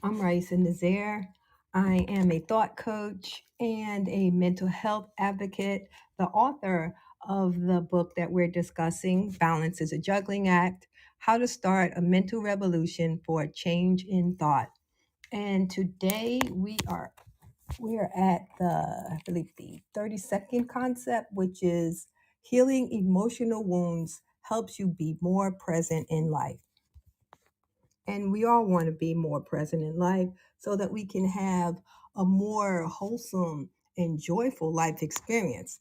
I'm Raisa Nazaire. I am a thought coach and a mental health advocate, the author of the book that we're discussing, Balance is a Juggling Act: How to Start a Mental Revolution for a Change in Thought. And today we are at I believe the 32nd concept, which is healing emotional wounds helps you be more present in life. And we all want to be more present in life so that we can have a more wholesome and joyful life experience.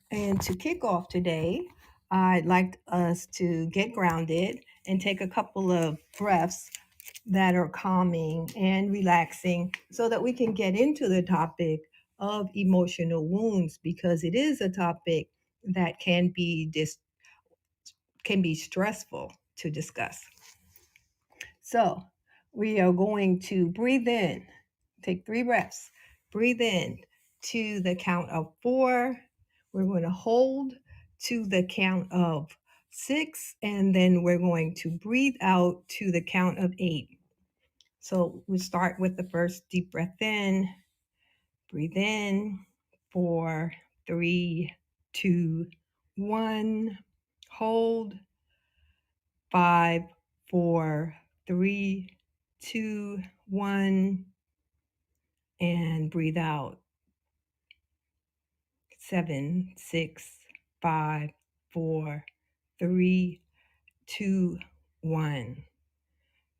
And to kick off today, I'd like us to get grounded and take a couple of breaths that are calming and relaxing so that we can get into the topic of emotional wounds, because it is a topic that can be stressful to discuss. So we are going to breathe in, take 3 breaths, breathe in to the count of 4. We're going to hold to the count of 6, and then we're going to breathe out to the count of 8. So we start with the first deep breath in, breathe in, 4, 3, 2, 1, hold, 5, 4, 3, 2, 1, and breathe out. 7, 6, 5, 4, 3, 2, 1.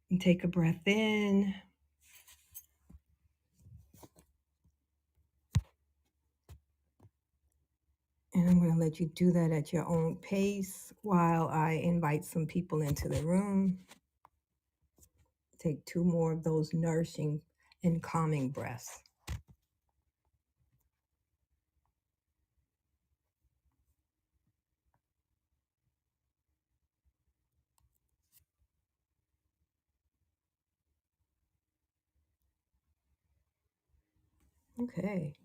And take a breath in. And I'm going to let you do that at your own pace while I invite some people into the room. Take 2 more of those nourishing and calming breaths. Okay.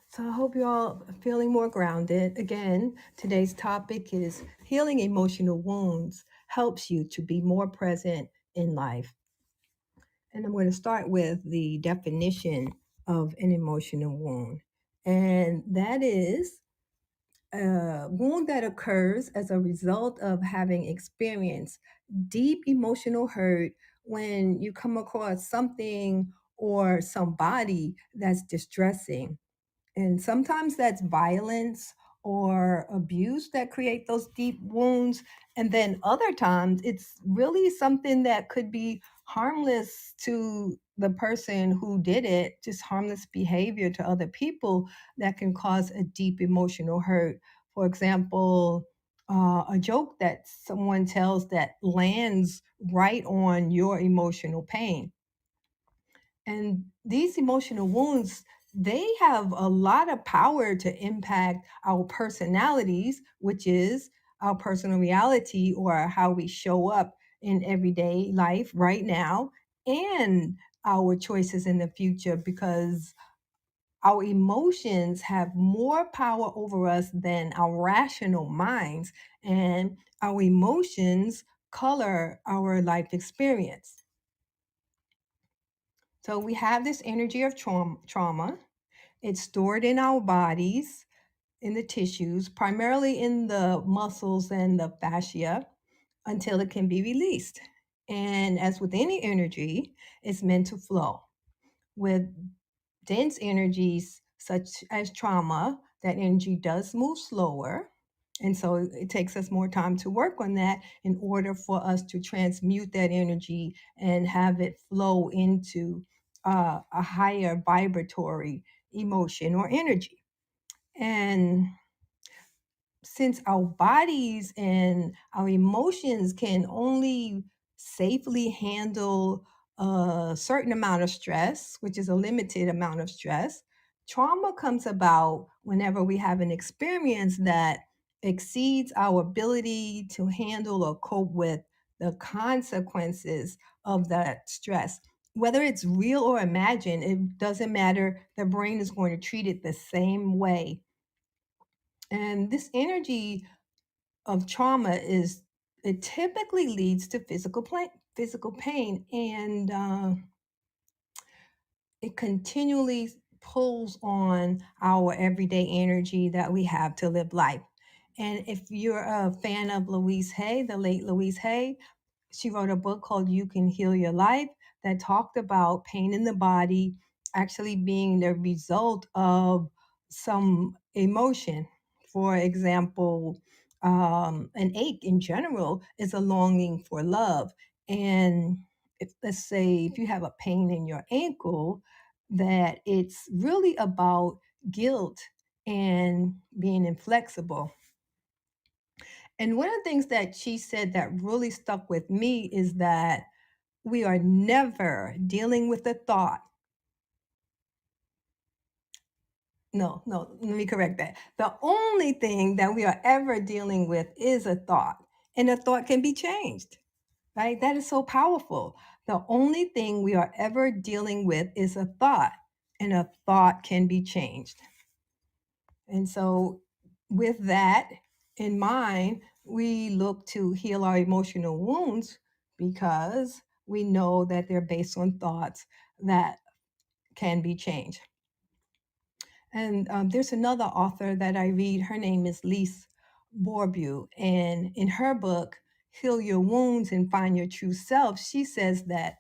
So I hope you're all feeling more grounded. Again, today's topic is healing emotional wounds helps you to be more present in life. And I'm going to start with the definition of an emotional wound. And that is a wound that occurs as a result of having experienced deep emotional hurt when you come across something or somebody that's distressing. And sometimes that's violence or abuse that create those deep wounds. And then other times it's really something that could be harmless to the person who did it, just harmless behavior to other people that can cause a deep emotional hurt. For example, a joke that someone tells that lands right on your emotional pain. And these emotional wounds, they have a lot of power to impact our personalities, which is our personal reality or how we show up in everyday life right now, and our choices in the future, because our emotions have more power over us than our rational minds, and our emotions color our life experience. So we have this energy of trauma. It's stored in our bodies, in the tissues, primarily in the muscles and the fascia, until it can be released. And as with any energy, it's meant to flow. With dense energies such as trauma, that energy does move slower. And so it takes us more time to work on that in order for us to transmute that energy and have it flow into a higher vibratory emotion or energy. And since our bodies and our emotions can only safely handle a certain amount of stress, which is a limited amount of stress, trauma comes about whenever we have an experience that exceeds our ability to handle or cope with the consequences of that stress. Whether it's real or imagined, it doesn't matter. The brain is going to treat it the same way. And this energy of trauma is it typically leads to physical pain, and it continually pulls on our everyday energy that we have to live life. And if you're a fan of Louise Hay, the late Louise Hay, she wrote a book called You Can Heal Your Life that talked about pain in the body actually being the result of some emotion. For example, an ache in general is a longing for love. And if, let's say, if you have a pain in your ankle, that it's really about guilt and being inflexible. And one of the things that she said that really stuck with me is that we are never dealing with a thought. No, no, let me correct that. The only thing that we are ever dealing with is a thought, and a thought can be changed, right? That is so powerful. The only thing we are ever dealing with is a thought, and a thought can be changed. And so, with that in mind, we look to heal our emotional wounds because we know that they're based on thoughts that can be changed. And there's another author that I read. Her name is Lise Bourbeau. And in her book, Heal Your Wounds and Find Your True Self, she says that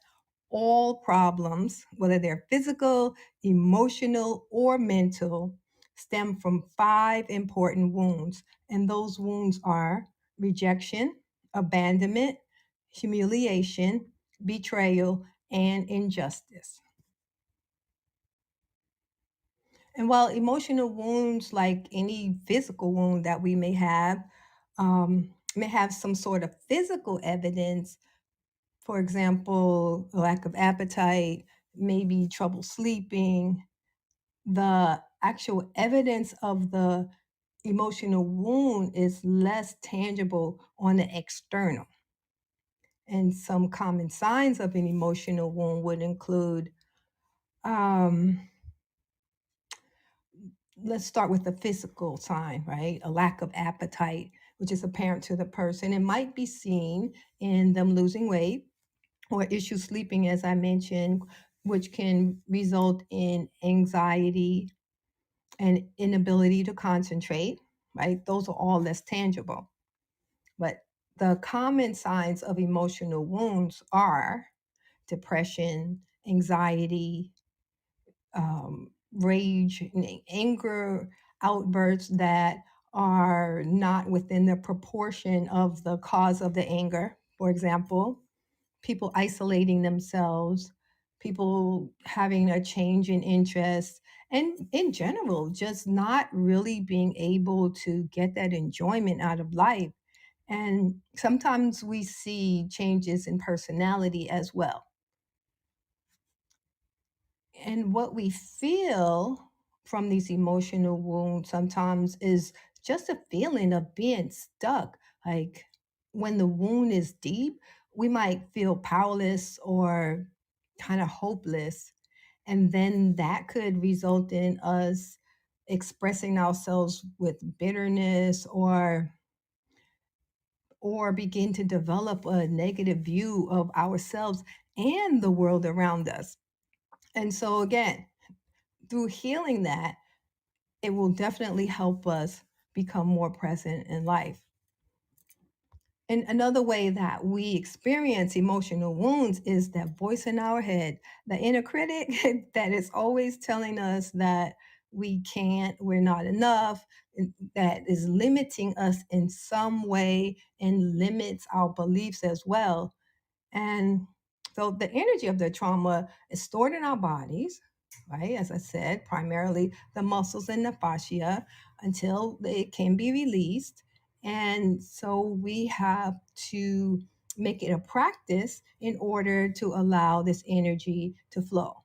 all problems, whether they're physical, emotional, or mental, stem from five important wounds. And those wounds are rejection, abandonment, humiliation, betrayal, and injustice. And while emotional wounds, like any physical wound that we may have some sort of physical evidence, for example, lack of appetite, maybe trouble sleeping, the actual evidence of the emotional wound is less tangible on the external. And some common signs of an emotional wound would include um, let's start with the physical sign, right? A lack of appetite, which is apparent to the person. It might be seen in them losing weight or issues sleeping, as I mentioned, which can result in anxiety and inability to concentrate, right? Those are all less tangible. But the common signs of emotional wounds are depression, anxiety, rage and anger outbursts that are not within the proportion of the cause of the anger. For example, people isolating themselves, people having a change in interest, and in general, just not really being able to get that enjoyment out of life. And sometimes we see changes in personality as well. And what we feel from these emotional wounds sometimes is just a feeling of being stuck. Like when the wound is deep, we might feel powerless or kind of hopeless. And then that could result in us expressing ourselves with bitterness or begin to develop a negative view of ourselves and the world around us. And so again, through healing that, it will definitely help us become more present in life. And another way that we experience emotional wounds is that voice in our head, the inner critic that is always telling us that we can't, we're not enough, that is limiting us in some way and limits our beliefs as well. And so the energy of the trauma is stored in our bodies, right? As I said, primarily the muscles and the fascia until it can be released. And so we have to make it a practice in order to allow this energy to flow,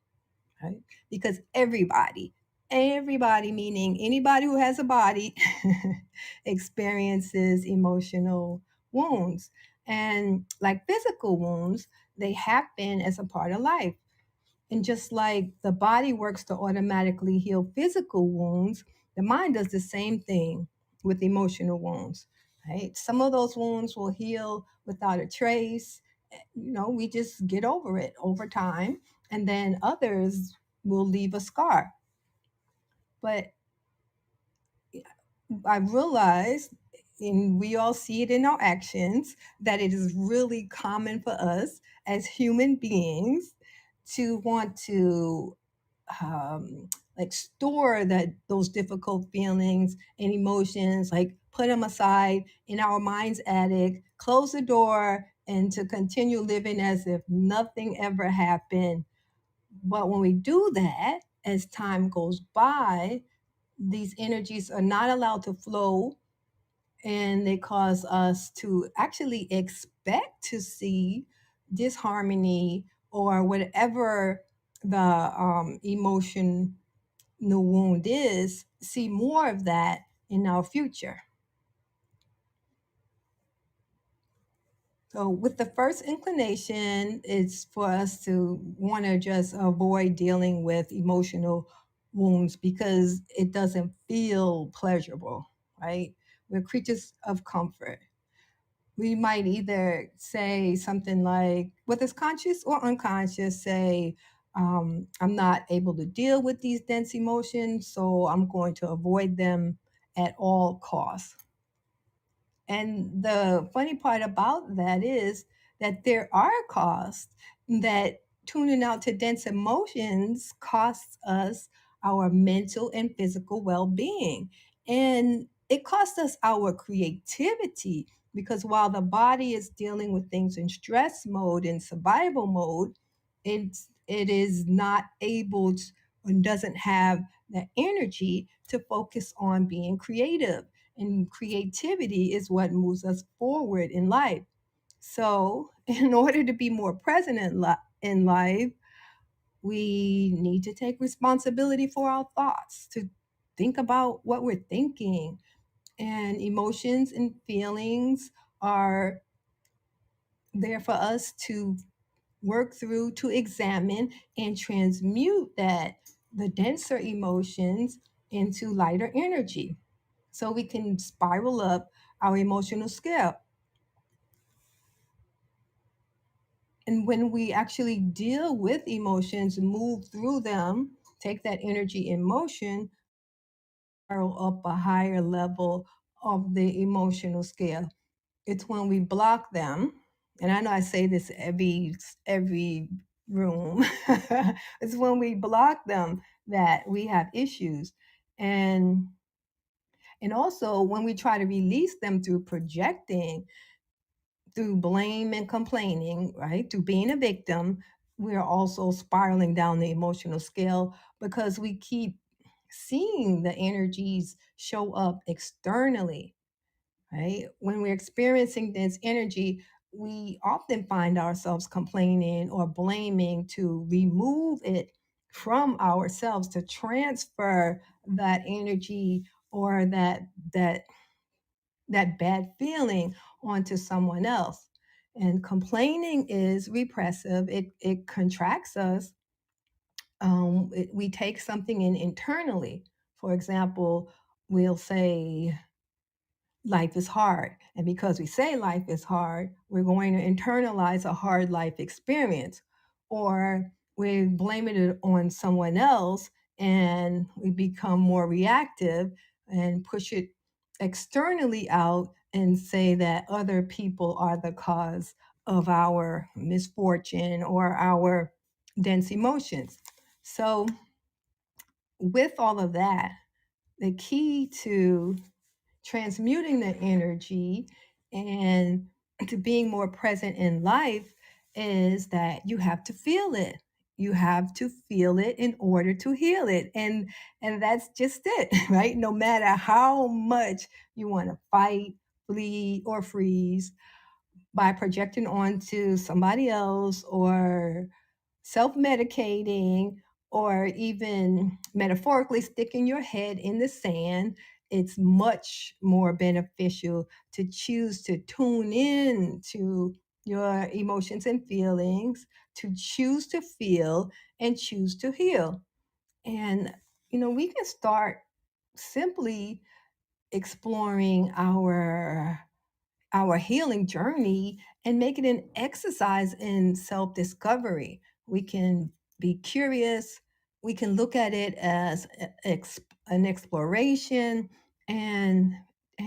right? Because everybody meaning anybody who has a body experiences emotional wounds. And like physical wounds, they happen as a part of life. And just like the body works to automatically heal physical wounds, the mind does the same thing with emotional wounds. right? Some of those wounds will heal without a trace. We just get over it over time. And then others will leave a scar. But I realized, and we all see it in our actions, that it is really common for us as human beings to want to like store those difficult feelings and emotions, like put them aside in our mind's attic, close the door, and to continue living as if nothing ever happened. But when we do that, as time goes by, these energies are not allowed to flow, and they cause us to actually expect to see disharmony or whatever the emotion the wound is, see more of that in our future. So, with the first inclination, it's for us to want to just avoid dealing with emotional wounds because it doesn't feel pleasurable, right? We're creatures of comfort. We might either say something like, whether it's conscious or unconscious, say, I'm not able to deal with these dense emotions, so I'm going to avoid them at all costs. And the funny part about that is that there are costs, that tuning out to dense emotions costs us our mental and physical well being. And it costs us our creativity because while the body is dealing with things in stress mode and survival mode, it is not able to, and doesn't have the energy to focus on being creative, and creativity is what moves us forward in life. So, in order to be more present in life, we need to take responsibility for our thoughts, to think about what we're thinking. And emotions and feelings are there for us to work through, to examine, and transmute the denser emotions into lighter energy so we can spiral up our emotional scale. And when we actually deal with emotions, move through them, take that energy in motion, spiral up a higher level of the emotional scale. It's when we block them, and I know I say this every room. It's when we block them that we have issues. And also when we try to release them through projecting, through blame and complaining, right? Through being a victim, we're also spiraling down the emotional scale because we keep seeing the energies show up externally, right? When we're experiencing this energy, we often find ourselves complaining or blaming to remove it from ourselves, to transfer that energy or that bad feeling onto someone else. And complaining is repressive. It contracts us. We take something in internally. For example, we'll say life is hard. And because we say life is hard, we're going to internalize a hard life experience. Or we blame it on someone else and we become more reactive and push it externally out and say that other people are the cause of our misfortune or our dense emotions. So, with all of that, the key to transmuting the energy and to being more present in life is that you have to feel it. You have to feel it in order to heal it. And that's just it, right? No matter how much you want to fight, flee, or freeze, by projecting onto somebody else or self medicating or even metaphorically sticking your head in the sand, it's much more beneficial to choose to tune in to your emotions and feelings, to choose to feel and choose to heal. And, we can start simply exploring our our healing journey and make it an exercise in self discovery. We can be curious, we can look at it as an exploration and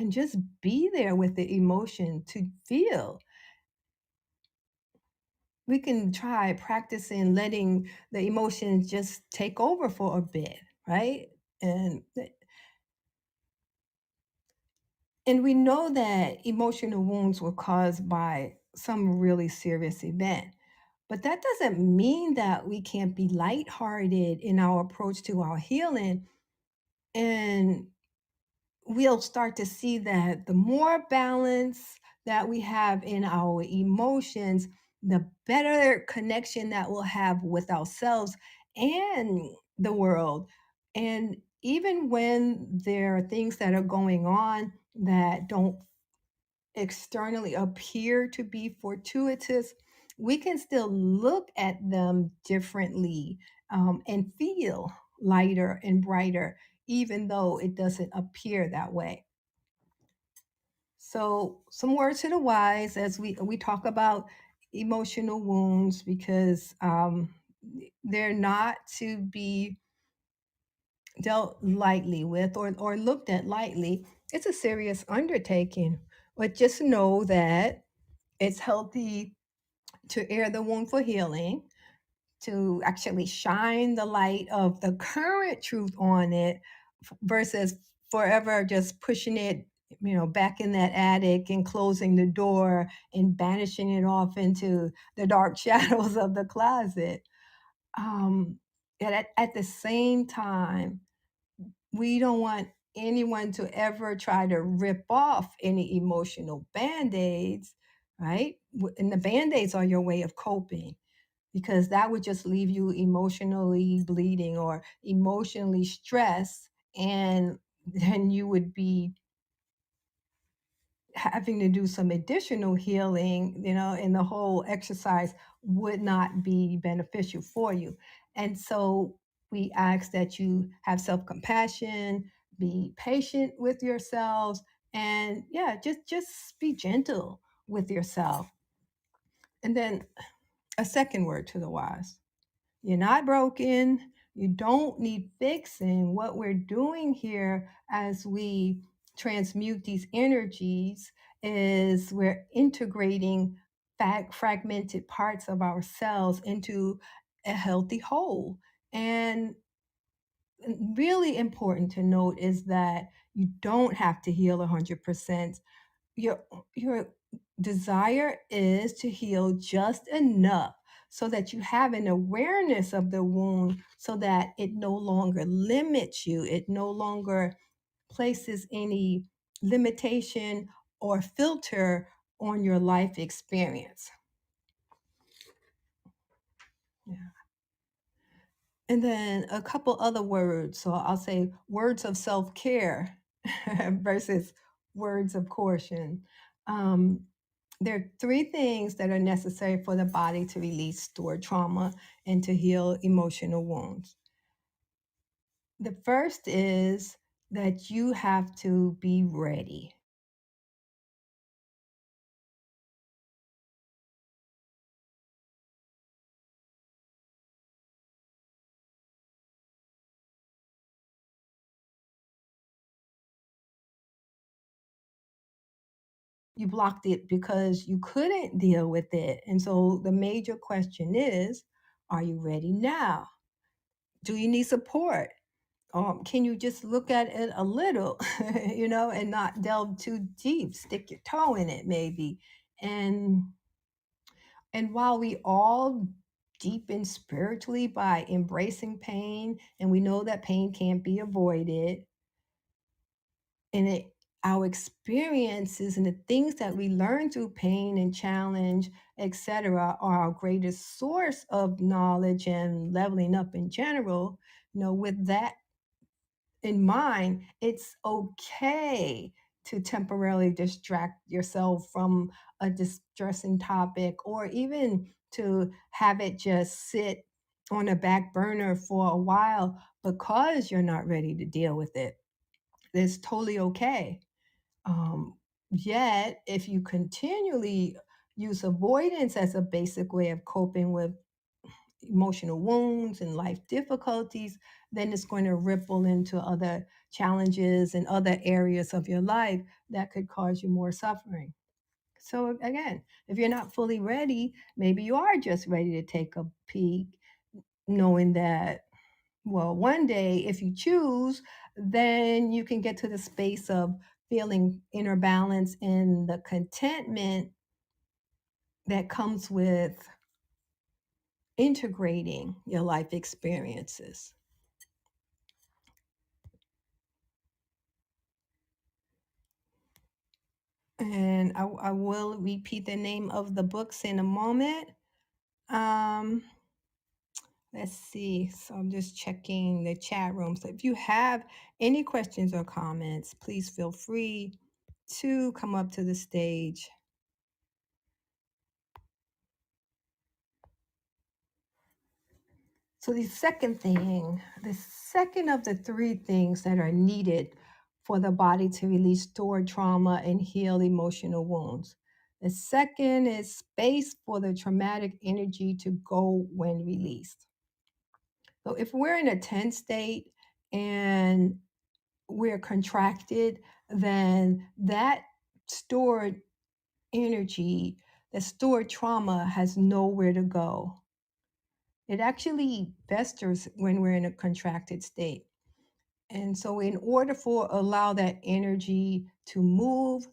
just be there with the emotion to feel. We can try practicing letting the emotions just take over for a bit, right? And we know that emotional wounds were caused by some really serious event. But that doesn't mean that we can't be lighthearted in our approach to our healing. And we'll start to see that the more balance that we have in our emotions, the better connection that we'll have with ourselves and the world. And even when there are things that are going on that don't externally appear to be fortuitous, we can still look at them differently, and feel lighter and brighter, even though it doesn't appear that way. So, some words to the wise as we talk about emotional wounds, because they're not to be dealt lightly with, or looked at lightly. It's a serious undertaking. But just know that it's healthy to air the wound for healing, to actually shine the light of the current truth on it versus forever just pushing it, back in that attic and closing the door and banishing it off into the dark shadows of the closet. Um, and at the same time, we don't want anyone to ever try to rip off any emotional band-aids, right? And the band-aids are your way of coping, because that would just leave you emotionally bleeding or emotionally stressed, and then you would be having to do some additional healing, and the whole exercise would not be beneficial for you. And so we ask that you have self-compassion, be patient with yourselves, and yeah, just be gentle with yourself. And then a second word to the wise: you're not broken. You don't need fixing. What we're doing here as we transmute these energies is we're integrating fragmented parts of ourselves into a healthy whole. And really important to note is that you don't have to heal 100%. Your desire is to heal just enough so that you have an awareness of the wound, so that it no longer limits you, it no longer places any limitation or filter on your life experience. Yeah. And then a couple other words. So I'll say words of self care versus words of caution. Um, there are three things that are necessary for the body to release stored trauma and to heal emotional wounds. The first is that you have to be ready. You blocked it because you couldn't deal with it. And so the major question is, are you ready now? Do you need support? Can you just look at it a little, and not delve too deep? Stick your toe in it, maybe. And while we all deepen spiritually by embracing pain, and we know that pain can't be avoided, and our experiences and the things that we learn through pain and challenge, etc., are our greatest source of knowledge and leveling up in general. With that in mind, it's okay to temporarily distract yourself from a distressing topic, or even to have it just sit on a back burner for a while because you're not ready to deal with it. It's totally okay. Um, Yet, if you continually use avoidance as a basic way of coping with emotional wounds and life difficulties, then it's going to ripple into other challenges and other areas of your life that could cause you more suffering. So, again, if you're not fully ready, maybe you are just ready to take a peek, knowing that, well, one day, if you choose, then you can get to the space of feeling inner balance and the contentment that comes with integrating your life experiences. And I will repeat the name of the books in a moment. Um, let's see. So I'm just checking the chat room. So if you have any questions or comments, please feel free to come up to the stage. So the second of the three things that are needed for the body to release stored trauma and heal emotional wounds. The second is space for the traumatic energy to go when released. So if we're in a tense state and we're contracted, then that stored energy, that stored trauma has nowhere to go. It actually festers when we're in a contracted state. And so in order for allow that energy to move,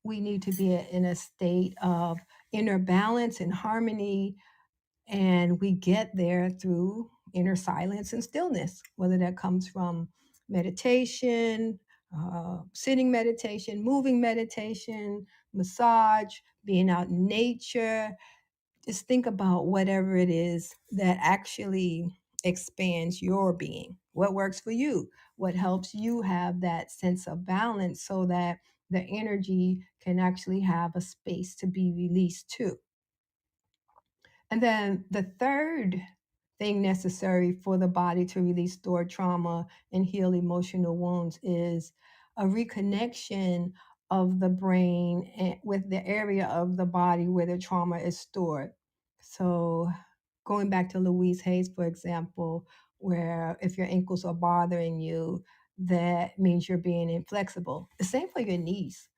we need to be in a state of inner balance and harmony. And we get there through inner silence and stillness, whether that comes from meditation, sitting meditation, moving meditation, massage, being out in nature. Just think about whatever it is that actually expands your being. What works for you? What helps you have that sense of balance so that the energy can actually have a space to be released too. And then the third thing necessary for the body to release stored trauma and heal emotional wounds is a reconnection of the brain with the area of the body where the trauma is stored. So, going back to Louise Hayes, for example, where if your ankles are bothering you, that means you're being inflexible. The same for your knees.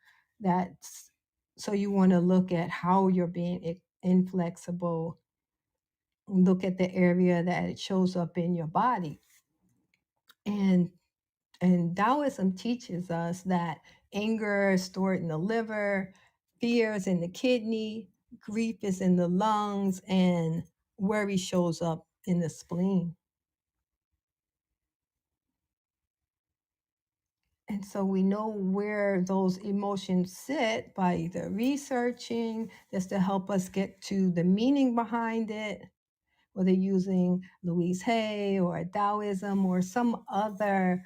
That's so you want to look at how you're being inflexible, look at the area that it shows up in your body. And Taoism teaches us that anger is stored in the liver, fear is in the kidney, grief is in the lungs, and worry shows up in the spleen. And so we know where those emotions sit by either researching just to help us get to the meaning behind it, whether using Louise Hay or Taoism or some other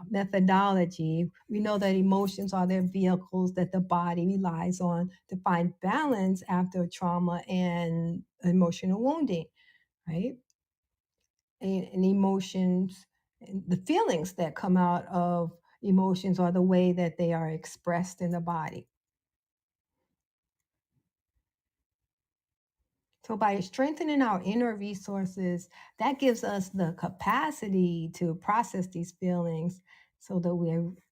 methodology. We know that emotions are their vehicles that the body relies on to find balance after trauma and emotional wounding, right? And emotions, and the feelings that come out of emotions are the way that they are expressed in the body. So by strengthening our inner resources, that gives us the capacity to process these feelings so that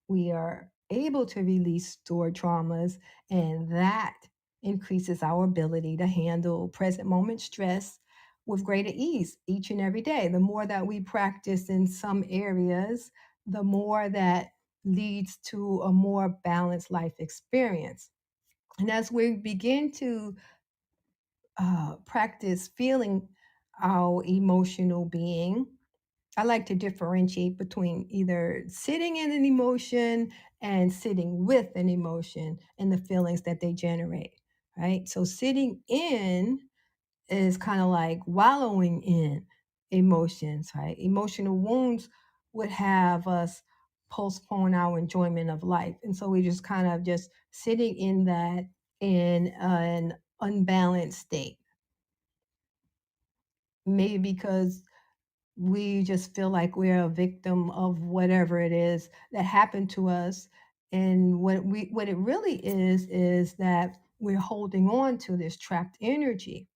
we are able to release stored traumas, and that increases our ability to handle present moment stress with greater ease each and every day. The more that we practice in some areas, the more that leads to a more balanced life experience. And as we begin to practice feeling our emotional being, I like to differentiate between either sitting in an emotion and sitting with an emotion and the feelings that they generate, right? So, sitting in is kind of like wallowing in emotions, right? Emotional wounds would have us postpone our enjoyment of life. And so we just kind of just sitting in that in an unbalanced state, maybe because we just feel like we're a victim of whatever it is that happened to us. And what it really is that we're holding on to this trapped energy.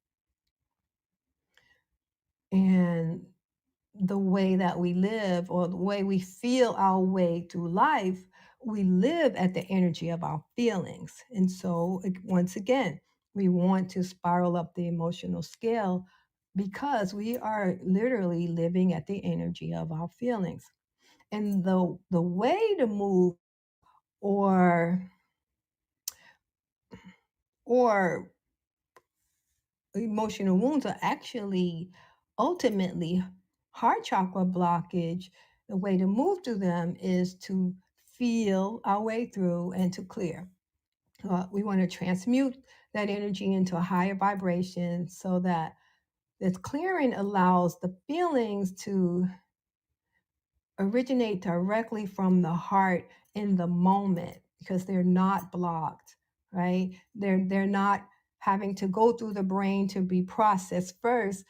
And the way that we live or the way we feel our way through life, we live at the energy of our feelings. And so, once again, we want to spiral up the emotional scale because we are literally living at the energy of our feelings. And the way to move or or emotional wounds are actually ultimately heart chakra blockage. The way to move through them is to feel our way through and to clear. We want to transmute that energy into a higher vibration so that this clearing allows the feelings to originate directly from the heart in the moment because they're not blocked, right? They're not having to go through the brain to be processed first,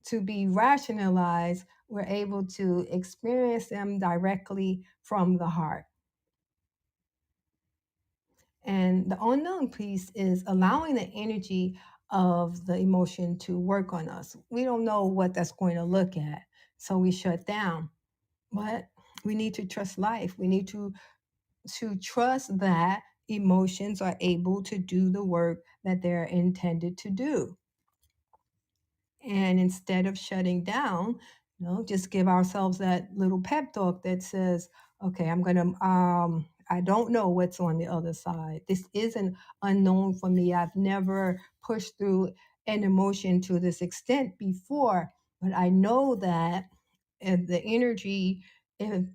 to be rationalized. We're able to experience them directly from the heart. And the unknown piece is allowing the energy of the emotion to work on us. We don't know what that's going to look at, so we shut down. But we need to trust life. We need to trust that emotions are able to do the work that they're intended to do. And instead of shutting down, just give ourselves that little pep talk that says, okay, I don't know what's on the other side. This isn't unknown for me. I've never pushed through an emotion to this extent before, but I know that the energy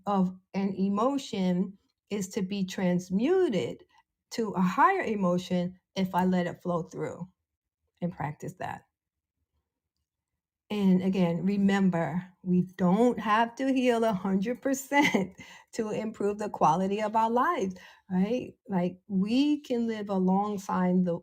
of an emotion is to be transmuted to a higher emotion if I let it flow through and practice that. And again, remember, we don't have to heal 100% to improve the quality of our lives, right? Like we can live alongside the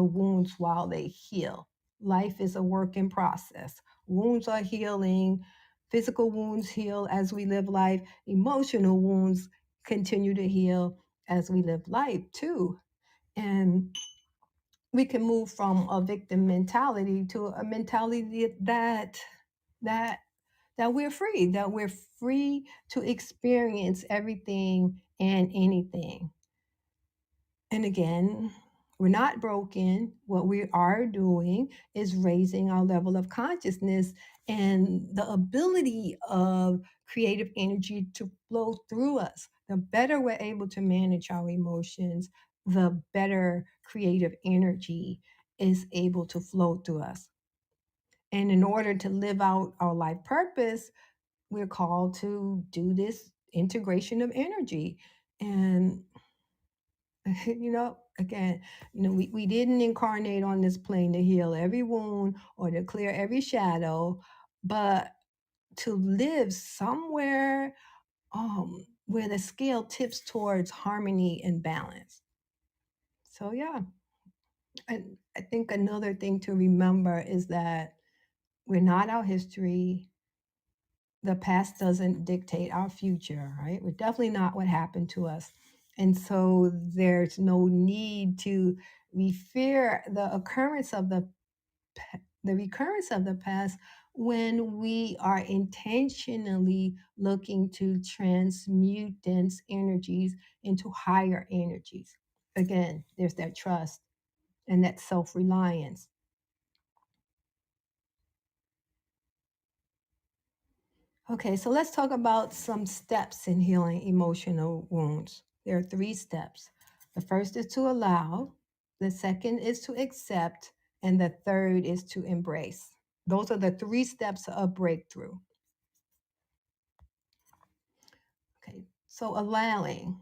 wounds while they heal. Life is a work in process. Wounds are healing, physical wounds heal as we live life, emotional wounds continue to heal as we live life too. And we can move from a victim mentality to a mentality that that we're free to experience everything and anything. And again, we're not broken. What we are doing is raising our level of consciousness and the ability of creative energy to flow through us. The better we're able to manage our emotions, the better creative energy is able to flow through us. And in order to live out our life purpose, we're called to do this integration of energy. And again, we didn't incarnate on this plane to heal every wound or to clear every shadow, but to live somewhere where the scale tips towards harmony and balance. So yeah, I think another thing to remember is that we're not our history. The past doesn't dictate our future, right? We're definitely not what happened to us. And so there's no need to we fear the occurrence of the recurrence of the past when we are intentionally looking to transmute dense energies into higher energies. Again, there's that trust and that self-reliance. Okay, so let's talk about some steps in healing emotional wounds. There are three steps. The first is to allow, the second is to accept, and the third is to embrace. Those are the three steps of breakthrough. Okay, so allowing,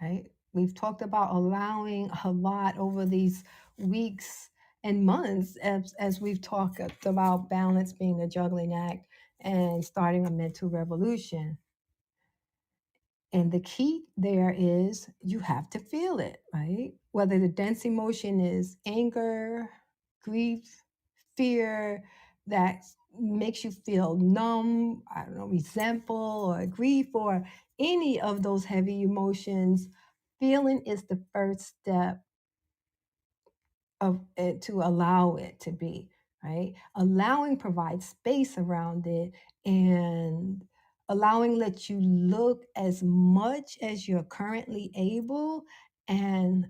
right? We've talked about allowing a lot over these weeks and months as we've talked about balance being the juggling act and starting a mental revolution. And the key there is you have to feel it, right? Whether the dense emotion is anger, grief, fear that makes you feel numb, I don't know, resentful or grief or any of those heavy emotions, Feeling is the first step of it to allow it to be, right? Allowing provides space around it, and allowing lets you look as much as you're currently able. And,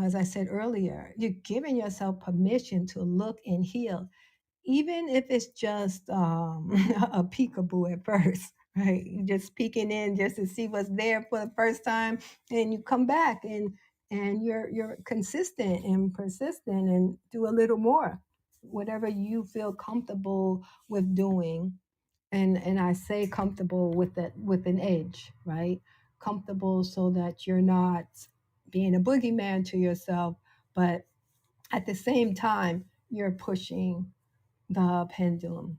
as I said earlier, you're giving yourself permission to look and heal, even if it's just a peekaboo at first, right? You just peeking in just to see what's there for the first time, and you come back and you're consistent and persistent and do a little more, whatever you feel comfortable with doing. And I say comfortable with that, with an edge, right? Comfortable so that you're not being a boogeyman to yourself, but at the same time you're pushing the pendulum.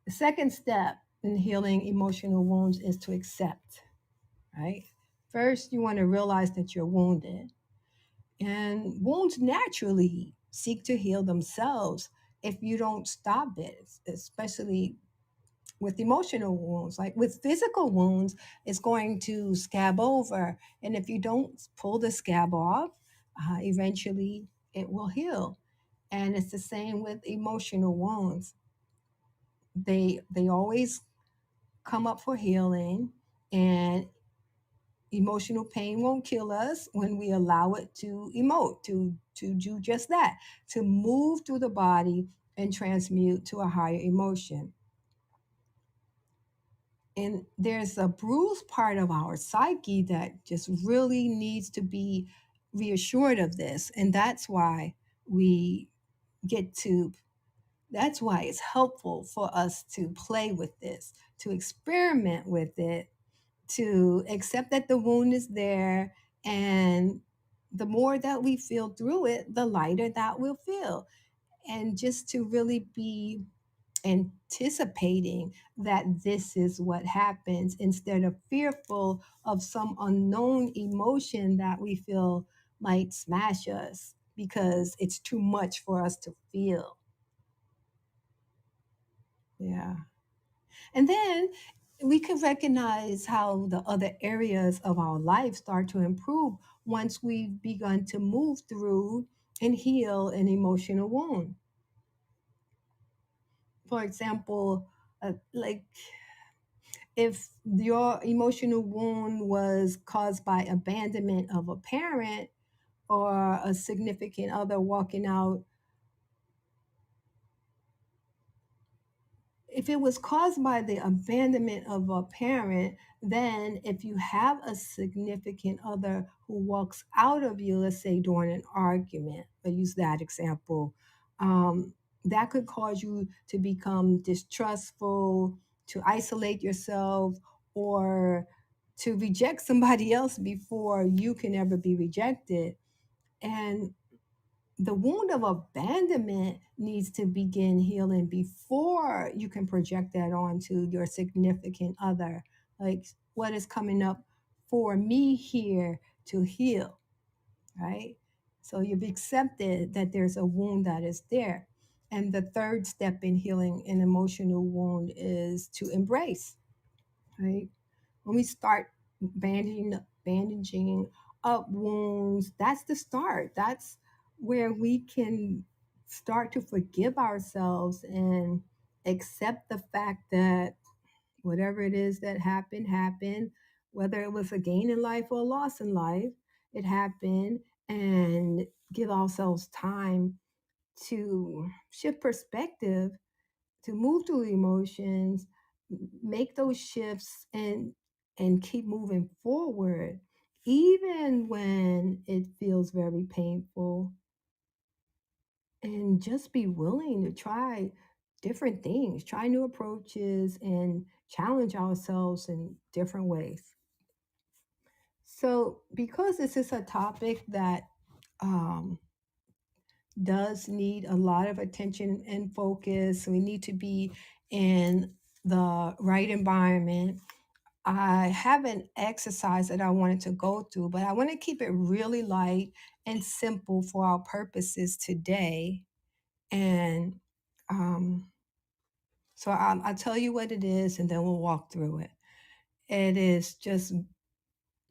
The second step in healing emotional wounds is to accept, right? First, you want to realize that you're wounded, and wounds naturally seek to heal themselves if you don't stop it, especially with emotional wounds. Like with physical wounds, it's going to scab over. And if you don't pull the scab off, eventually it will heal. And it's the same with emotional wounds. They always come up for healing, and emotional pain won't kill us when we allow it to emote, to do just that, to move through the body and transmute to a higher emotion. And there's a bruised part of our psyche that just really needs to be reassured of this, and we get to that's why it's helpful for us to play with this, to experiment with it, to accept that the wound is there. And the more that we feel through it, the lighter that we'll feel. And just to really be anticipating that this is what happens instead of fearful of some unknown emotion that we feel might smash us because it's too much for us to feel. Yeah. And then we can recognize how the other areas of our life start to improve once we've begun to move through and heal an emotional wound. For example, like if your emotional wound was caused by abandonment of a parent or a significant other walking out, if it was caused by the abandonment of a parent, then if you have a significant other who walks out of you, let's say during an argument, I use that example, that could cause you to become distrustful, to isolate yourself, or to reject somebody else before you can ever be rejected. And the wound of abandonment needs to begin healing before you can project that onto your significant other. Like, what is coming up for me here to heal, right? So you've accepted that there's a wound that is there. And the third step in healing an emotional wound is to embrace, right? When we start bandaging up wounds, that's the start. That's where we can start to forgive ourselves and accept the fact that whatever it is that happened, whether it was a gain in life or a loss in life, it happened. And give ourselves time to shift perspective, to move through the emotions, make those shifts, and keep moving forward, even when it feels very painful. And just be willing to try different things, try new approaches, and challenge ourselves in different ways. So, because this is a topic that um, does need a lot of attention and focus, we need to be in the right environment. I have an exercise that I wanted to go through, but I want to keep it really light and simple for our purposes today. And um, so I'll tell you what it is, and then we'll walk through it. It is just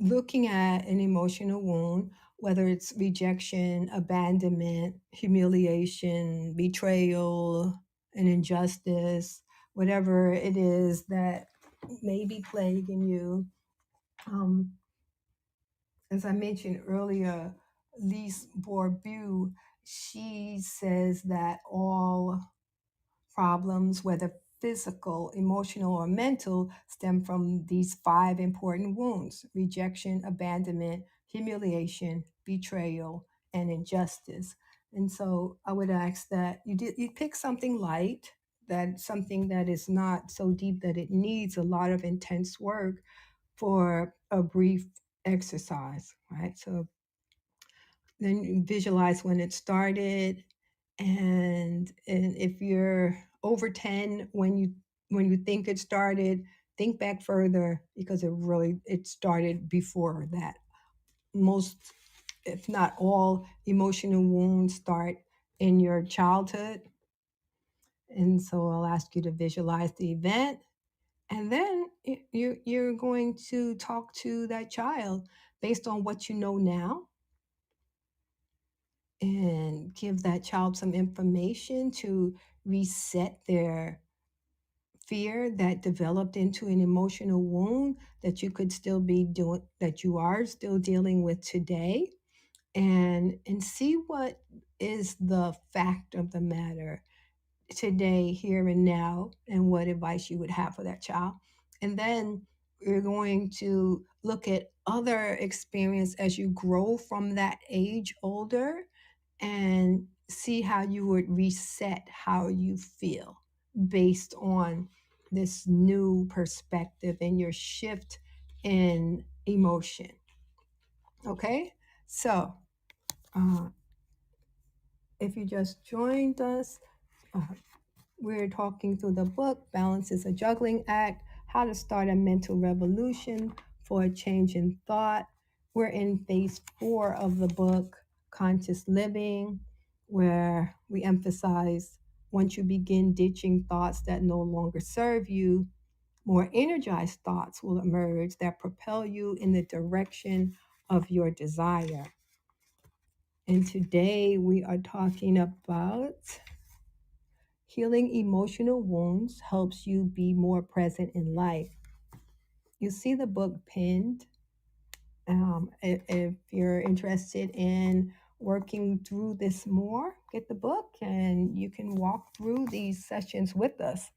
looking at an emotional wound, whether it's rejection, abandonment, humiliation, betrayal, an injustice, whatever it is that may be plaguing you. Um, as I mentioned earlier, Lise Bourbeau, she says that all problems, whether physical, emotional, or mental, stem from these five important wounds: rejection, abandonment, humiliation, betrayal, and injustice. And so I would ask that you pick something light, that something that is not so deep that it needs a lot of intense work for a brief exercise, right? So then you visualize when it started, and if you're over 10 when you think it started, think back further, because it started before that. Most, if not all, emotional wounds start in your childhood. And so I'll ask you to visualize the event, and then you're going to talk to that child based on what you know now, and give that child some information to reset their fear that developed into an emotional wound that you could still be doing, that you are still dealing with today, and see what is the fact of the matter today, here and now, and what advice you would have for that child. And then we're going to look at other experience as you grow from that age older, and see how you would reset how you feel based on this new perspective and your shift in emotion. Okay? So, uh, if you just joined us, uh, we're talking through the book, Balance is a Juggling Act: How to Start a Mental Revolution for a Change in Thought. We're in phase 4 of the book, Conscious Living, where we emphasize once you begin ditching thoughts that no longer serve you, more energized thoughts will emerge that propel you in the direction of your desire. And today we are talking about healing emotional wounds helps you be more present in life. You see the book pinned. If you're interested in working through this more, get the book and you can walk through these sessions with us.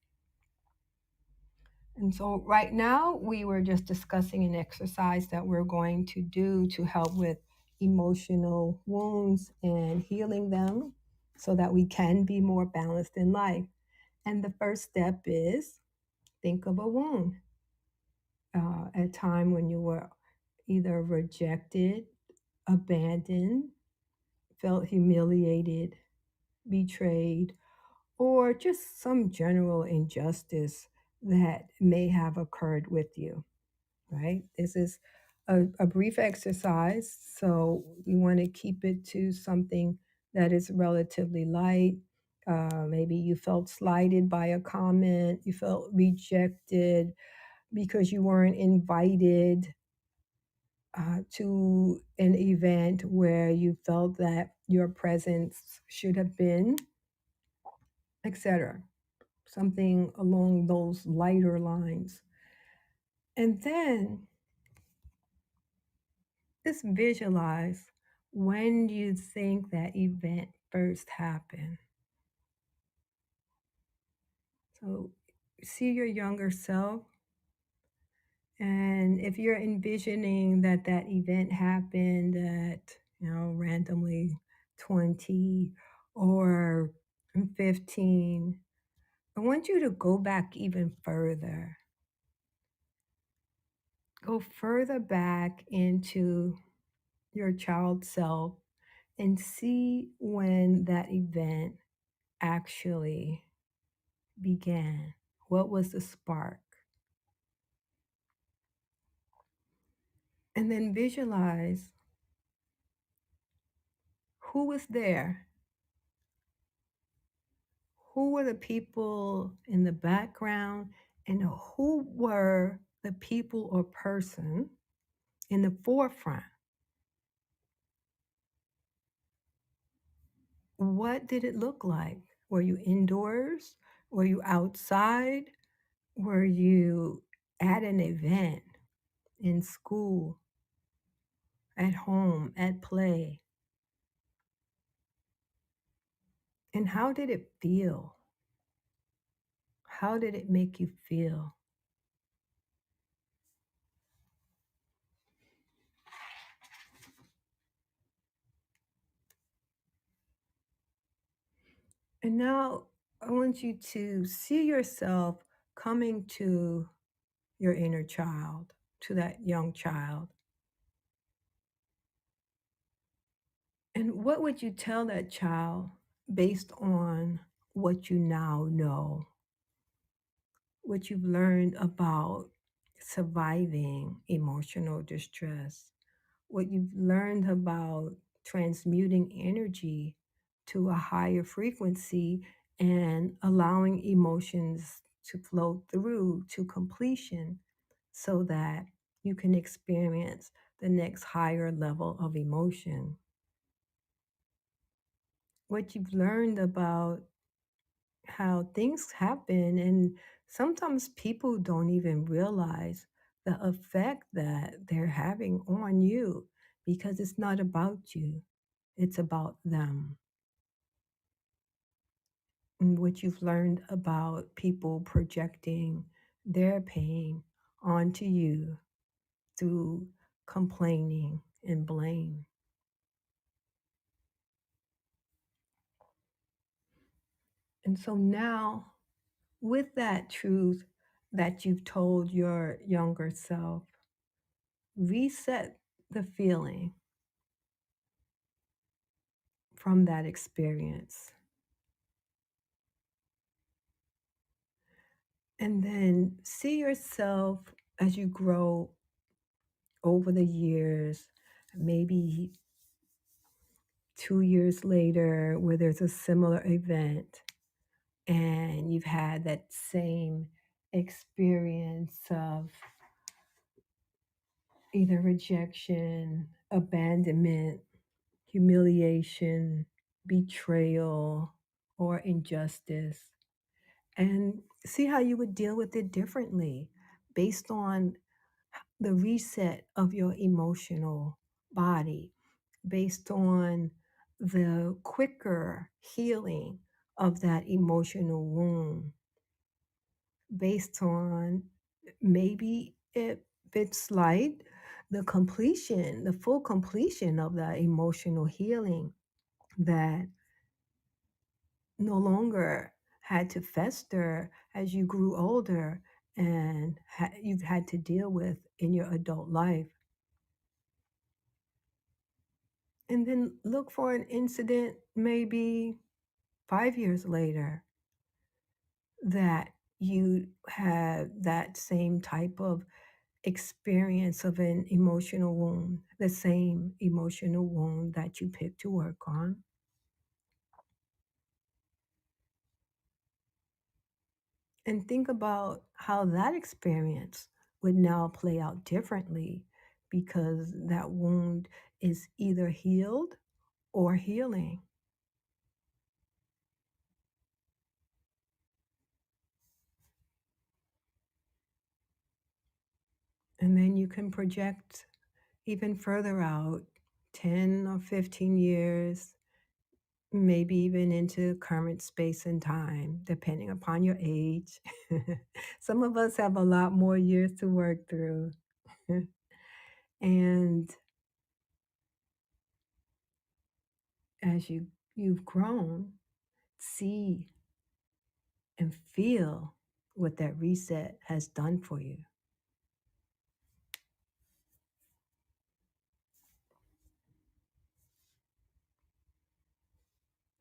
And so, right now, we were just discussing an exercise that we're going to do to help with emotional wounds and healing them so that we can be more balanced in life. And the first step is think of a wound, a time when you were either rejected, abandoned, felt humiliated, betrayed, or just some general injustice that may have occurred with you, right? This is a brief exercise, so we want to keep it to something that is relatively light. Maybe you felt slighted by a comment, you felt rejected because you weren't invited to an event where you felt that your presence should have been, etc. Something along those lighter lines. And then just visualize, when do you think that event first happened? So see your younger self, and if you're envisioning that that event happened at, randomly 20 or 15, I want you to go back even further. Go further back into your child self and see when that event actually began. What was the spark? And then visualize who was there. Who were the people in the background, and who were the people or person in the forefront. What did it look like? Were you indoors? Were you outside? Were you at an event, in school, at home, at play? And how did it feel? How did it make you feel? And now I want you to see yourself coming to your inner child, to that young child. And what would you tell that child based on what you now know, what you've learned about surviving emotional distress, what you've learned about transmuting energy to a higher frequency and allowing emotions to flow through to completion so that you can experience the next higher level of emotion. What you've learned about how things happen, and sometimes people don't even realize the effect that they're having on you because it's not about you, it's about them. And what you've learned about people projecting their pain onto you through complaining and blame. And so now, with that truth that you've told your younger self, reset the feeling from that experience. And then see yourself as you grow over the years, maybe 2 years later, where there's a similar event and you've had that same experience of either rejection, abandonment, humiliation, betrayal, or injustice, and see how you would deal with it differently based on the reset of your emotional body, based on the quicker healing of that emotional wound, based on maybe if it's slight, the completion, the full completion of that emotional healing that no longer had to fester as you grew older and you've had to deal with in your adult life. And then look for an incident maybe 5 years later that you had that same type of experience of an emotional wound, the same emotional wound that you picked to work on. And think about how that experience would now play out differently because that wound is either healed or healing. And then you can project even further out 10 or 15 years, maybe even into current space and time, depending upon your age. Some of us have a lot more years to work through. And as you've grown, see and feel what that reset has done for you.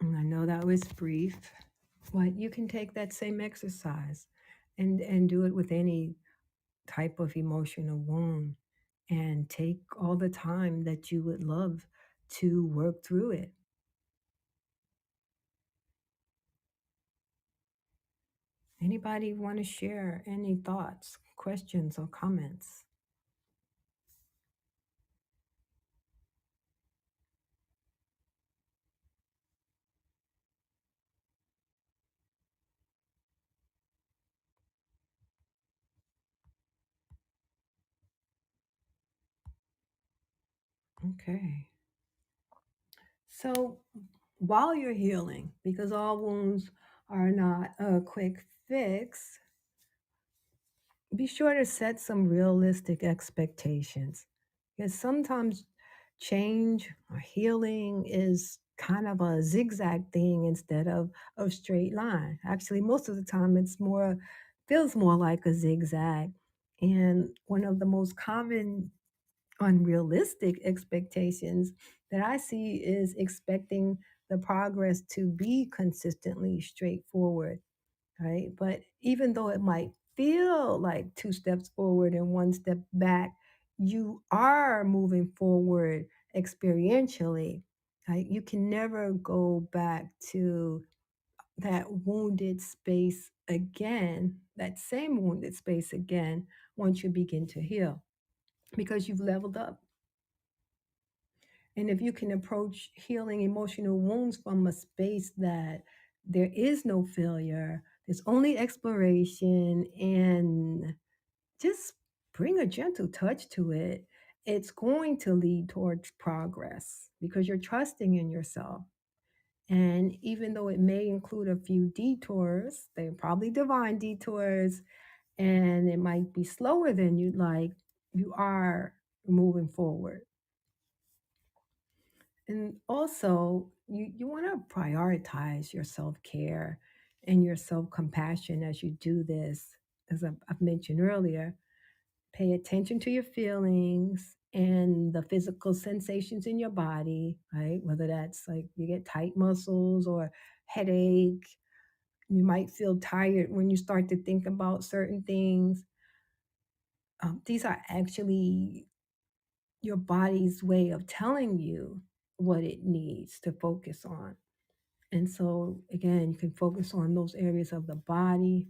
And I know that was brief, but you can take that same exercise and do it with any type of emotional wound and take all the time that you would love to work through it. Anybody want to share any thoughts, questions, or comments? Okay. So while you're healing, because all wounds are not a quick fix, be sure to set some realistic expectations. Because sometimes change or healing is kind of a zigzag thing instead of a straight line. Actually, most of the time feels more like a zigzag. And one of the most common unrealistic expectations that I see is expecting the progress to be consistently straightforward, right? But even though it might feel like two steps forward and one step back, you are moving forward experientially. Right? You can never go back to that wounded space again, that same wounded space again, once you begin to heal because you've leveled up. And if you can approach healing emotional wounds from a space that there is no failure, there's only exploration, and just bring a gentle touch to it, it's going to lead towards progress because you're trusting in yourself. And even though it may include a few detours, they're probably divine detours, and it might be slower than you'd like, you are moving forward. And also, you want to prioritize your self care and your self compassion as you do this. As I've mentioned earlier, pay attention to your feelings and the physical sensations in your body, right? Whether that's like you get tight muscles or headache, you might feel tired when you start to think about certain things. These are actually your body's way of telling you what it needs to focus on. And so, again, you can focus on those areas of the body.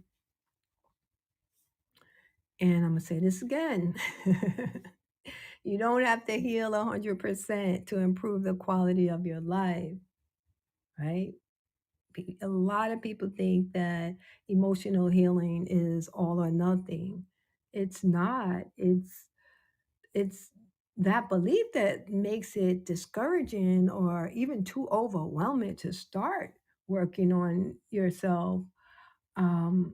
And I'm going to say this again. You don't have to heal 100% to improve the quality of your life, right? A lot of people think that emotional healing is all or nothing. It's not. It's that belief that makes it discouraging or even too overwhelming to start working on yourself. Um,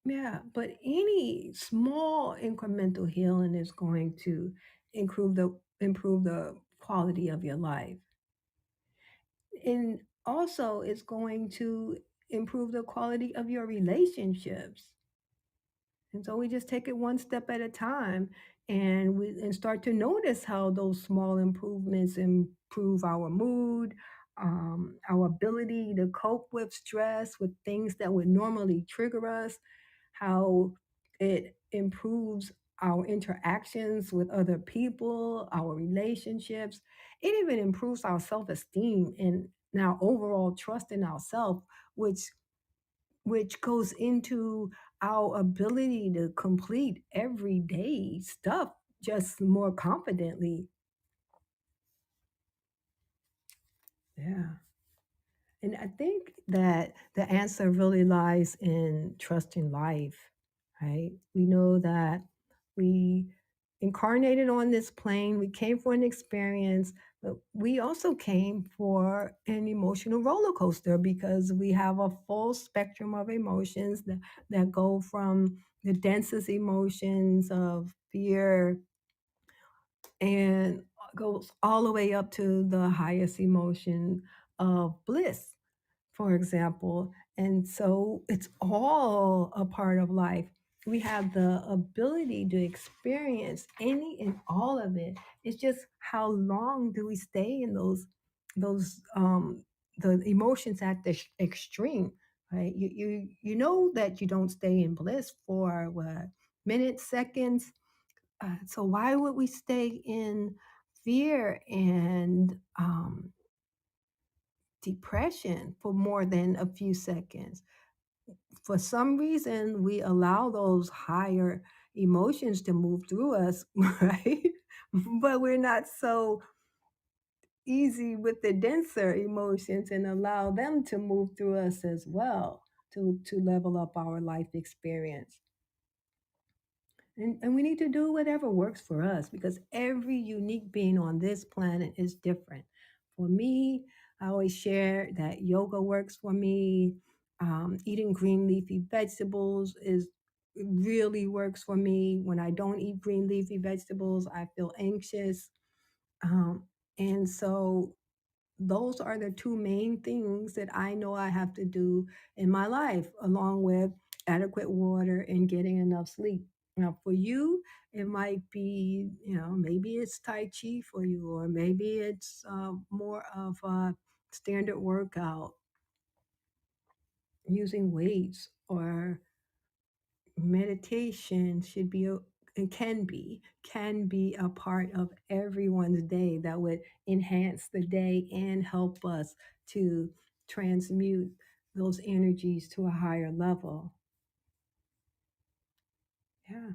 yeah, but any small incremental healing is going to improve the quality of your life. And also it's going to improve the quality of your relationships. And so we just take it one step at a time and start to notice how those small improvements improve our mood, our ability to cope with stress, with things that would normally trigger us, how it improves our interactions with other people, our relationships. It even improves our self-esteem and our overall trust in ourselves, which goes into our ability to complete everyday stuff just more confidently. Yeah. And I think that the answer really lies in trusting life, right? We know that we incarnated on this plane, we came for an experience, but we also came for an emotional roller coaster because we have a full spectrum of emotions that go from the densest emotions of fear and goes all the way up to the highest emotion of bliss, for example. And so it's all a part of life. We have the ability to experience any and all of it. It's just how long do we stay in those the emotions at the extreme, right? You know that you don't stay in bliss for what, minutes, seconds. So why would we stay in fear and depression for more than a few seconds? For some reason, we allow those higher emotions to move through us, right? But we're not so easy with the denser emotions and allow them to move through us as well to level up our life experience. And we need to do whatever works for us because every unique being on this planet is different. For me, I always share that yoga works for me. Eating green leafy vegetables is really works for me. When I don't eat green leafy vegetables, I feel anxious. Um, and so those are the two main things that I know I have to do in my life, along with adequate water and getting enough sleep. Now, for you, it might be, maybe it's Tai Chi for you, or maybe it's more of a standard workout using weights, or meditation should be and can be a part of everyone's day that would enhance the day and help us to transmute those energies to a higher level. Yeah,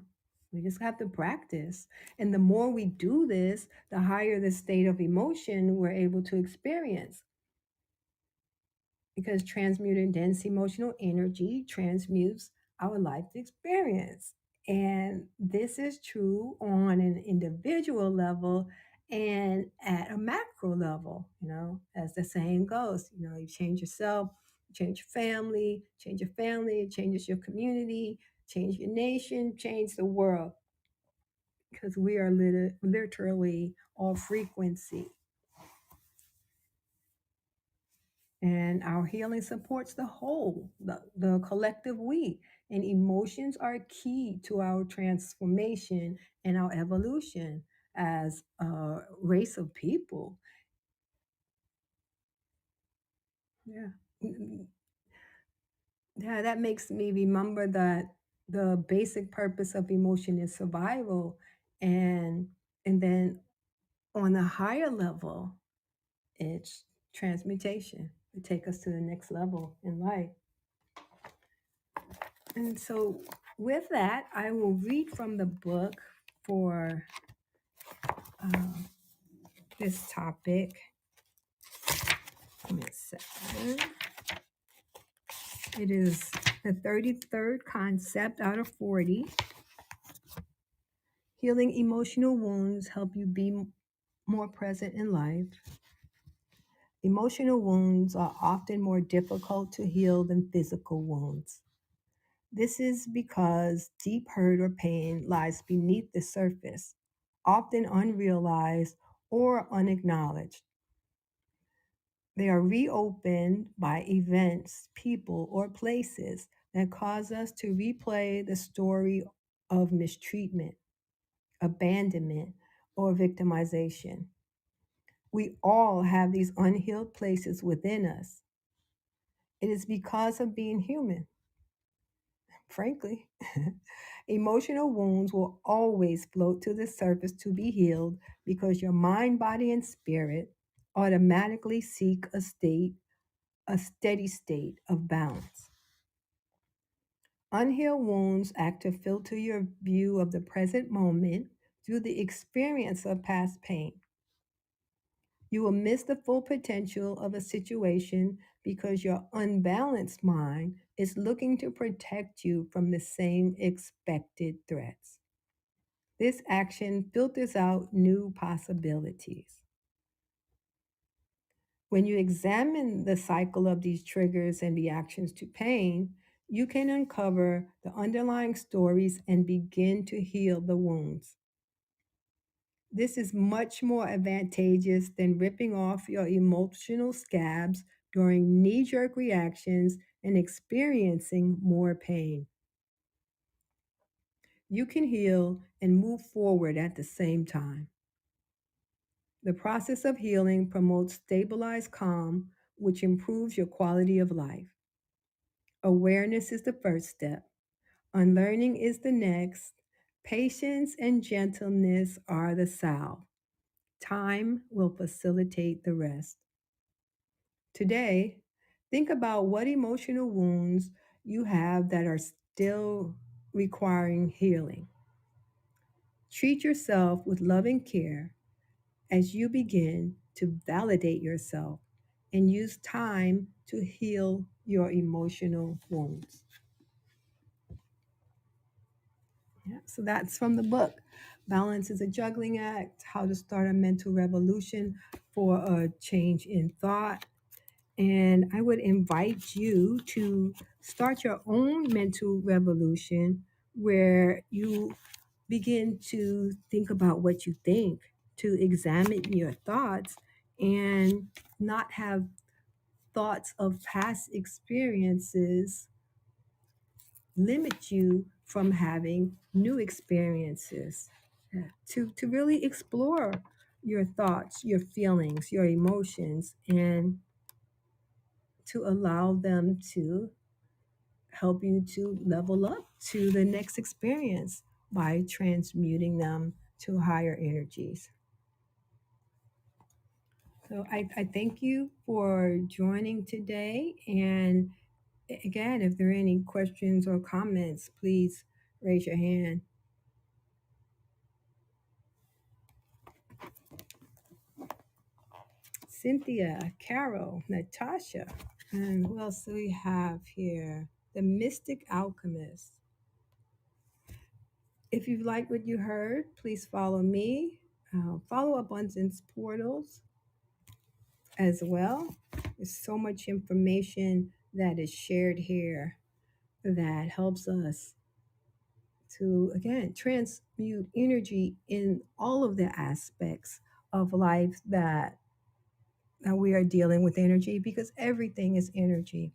we just have to practice, and the more we do this, the higher the state of emotion we're able to experience, because transmuting dense emotional energy transmutes our life experience. And this is true on an individual level and at a macro level, as the saying goes, you change yourself, you change your family, it changes your community, change your nation, change the world, because we are literally all frequency. And our healing supports the whole, the collective we. And emotions are key to our transformation and our evolution as a race of people. Yeah. Yeah, that makes me remember that the basic purpose of emotion is survival. And and then on a higher level, it's transmutation to take us to the next level in life. And so, with that, I will read from the book for uh, this topic. Give me a second. It is the 33rd concept out of 40. Healing emotional wounds help you be more present in life. Emotional wounds are often more difficult to heal than physical wounds. This is because deep hurt or pain lies beneath the surface, often unrealized or unacknowledged. They are reopened by events, people, or places that cause us to replay the story of mistreatment, abandonment, or victimization. We all have these unhealed places within us. It is because of being human, frankly. Emotional wounds will always float to the surface to be healed because your mind, body, and spirit automatically seek a steady state of balance. Unhealed wounds act to filter your view of the present moment through the experience of past pain. You will miss the full potential of a situation because your unbalanced mind is looking to protect you from the same expected threats. This action filters out new possibilities. When you examine the cycle of these triggers and reactions to pain, you can uncover the underlying stories and begin to heal the wounds. This is much more advantageous than ripping off your emotional scabs during knee jerk reactions and experiencing more pain. You can heal and move forward at the same time. The process of healing promotes stabilized calm, which improves your quality of life. Awareness is the first step, unlearning is the next. Patience and gentleness are the salve. Time will facilitate the rest. Today, think about what emotional wounds you have that are still requiring healing. Treat yourself with loving care as you begin to validate yourself and use time to heal your emotional wounds. Yeah, so that's from the book. Balance is a juggling act, how to start a mental revolution for a change in thought. And I would invite you to start your own mental revolution where you begin to think about what you think, to examine your thoughts, and not have thoughts of past experiences limit you from having new experiences. Yeah. To really explore your thoughts, your feelings, your emotions, and to allow them to help you to level up to the next experience by transmuting them to higher energies. So I thank you for joining today. And again, if there are any questions or comments, please raise your hand. Cynthia, Carol, Natasha. And who else do we have here? The Mystic Alchemist. If you like what you heard, please follow me. Follow Abundance Portals as well. There's so much information that is shared here that helps us to, again, transmute energy in all of the aspects of life that we are dealing with energy, because everything is energy.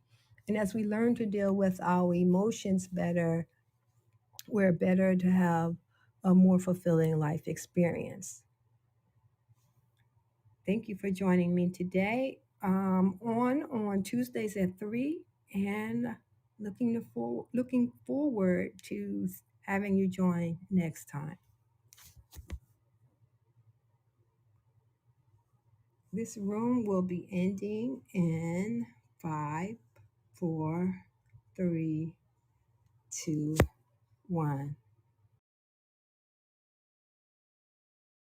And as we learn to deal with our emotions better, we're better to have a more fulfilling life experience. Thank you for joining me today. On Tuesdays at 3, and looking forward to having you join next time. This room will be ending in 5, 4, 3, 2, 1.